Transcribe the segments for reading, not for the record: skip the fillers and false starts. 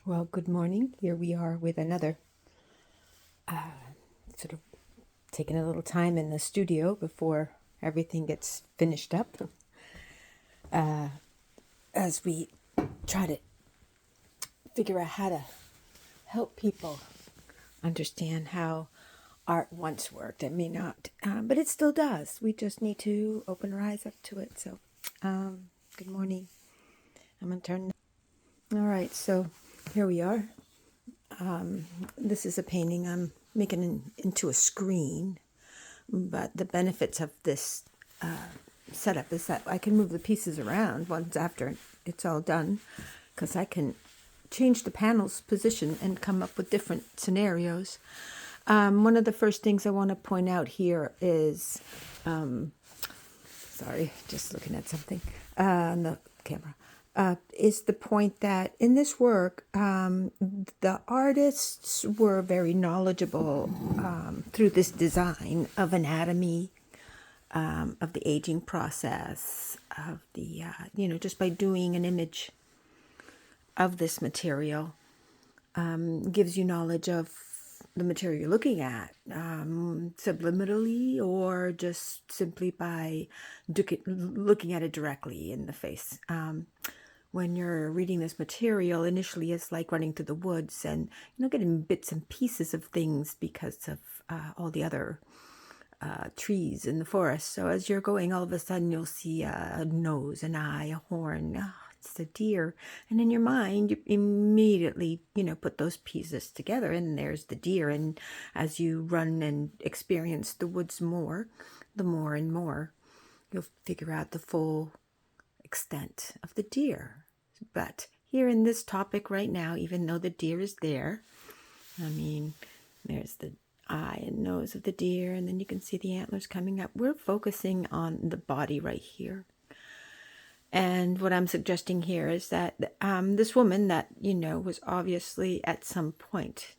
Well, good morning. Here we are with another sort of taking a little time in the studio before everything gets finished up as we try to figure out how to help people understand how art once worked. It may not, but it still does. We just need to open our eyes up to it. So, good morning. I'm going to turn. All right, so here we are. This is a painting I'm making into a screen, but the benefits of this setup is that I can move the pieces around once after it's all done, because I can change the panel's position and come up with different scenarios. One of the first things I want to point out here is, sorry, just looking at something on the camera. Is the point that in this work, the artists were very knowledgeable through this design of anatomy, of the aging process, of the, just by doing an image of this material, gives you knowledge of the material you're looking at, subliminally or just simply by looking at it directly in the face. When you're reading this material, initially it's like running through the woods and getting bits and pieces of things because of all the other trees in the forest. So as you're going, all of a sudden you'll see a nose, an eye, a horn. Oh, it's a deer. And in your mind, you immediately, put those pieces together, and there's the deer. And as you run and experience the woods more, the more and more, you'll figure out the full extent of the deer. But here in this topic right now, even though the deer is there, there's the eye and nose of the deer, and then you can see the antlers coming up. We're focusing on the body right here. And what I'm suggesting here is that this woman that, was obviously at some point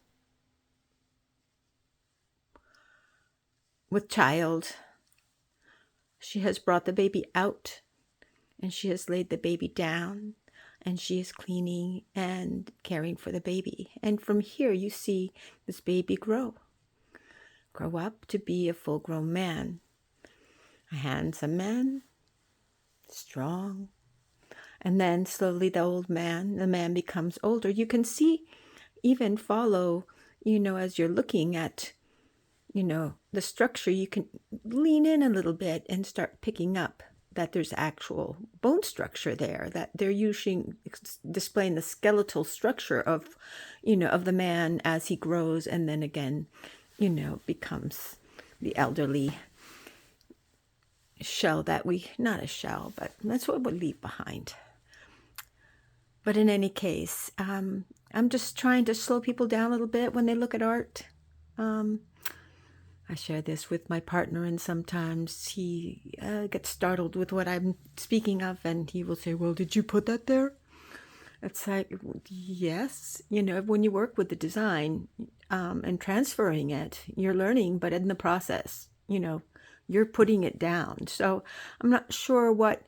with child, she has brought the baby out, and she has laid the baby down, and she is cleaning and caring for the baby. And from here, you see this baby grow up to be a full-grown man, a handsome man, strong. And then slowly the man becomes older. You can see, even follow, as you're looking at, the structure, you can lean in a little bit and start picking up that there's actual bone structure there, that they're displaying the skeletal structure of, of the man as he grows, and then again, becomes the elderly shell that not a shell, but that's what we leave behind. But in any case, I'm just trying to slow people down a little bit when they look at art. I share this with my partner, and sometimes he gets startled with what I'm speaking of, and he will say, well, did you put that there? It's like, yes. When you work with the design and transferring it, you're learning, but in the process, you're putting it down. So I'm not sure what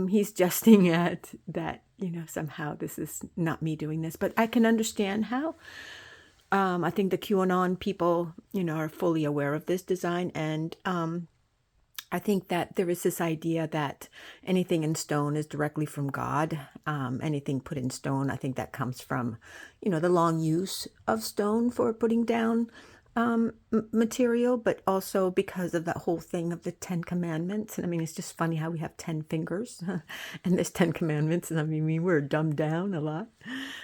he's jesting at, that, somehow this is not me doing this, but I can understand how. I think the QAnon people, are fully aware of this design. And I think that there is this idea that anything in stone is directly from God. Anything put in stone, I think that comes from, the long use of stone for putting down material, but also because of that whole thing of the 10 Commandments. And it's just funny how we have 10 fingers and there's 10 Commandments. And we're dumbed down a lot.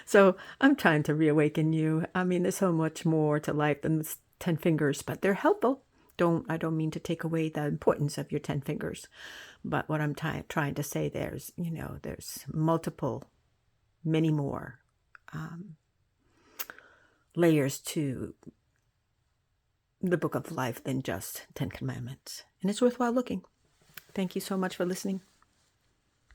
So I'm trying to reawaken you. There's so much more to life than the 10 fingers, but they're helpful. I don't mean to take away the importance of your 10 fingers, but what I'm trying to say, there's multiple, many more layers to the book of life than just 10 Commandments. And it's worthwhile looking. Thank you so much for listening.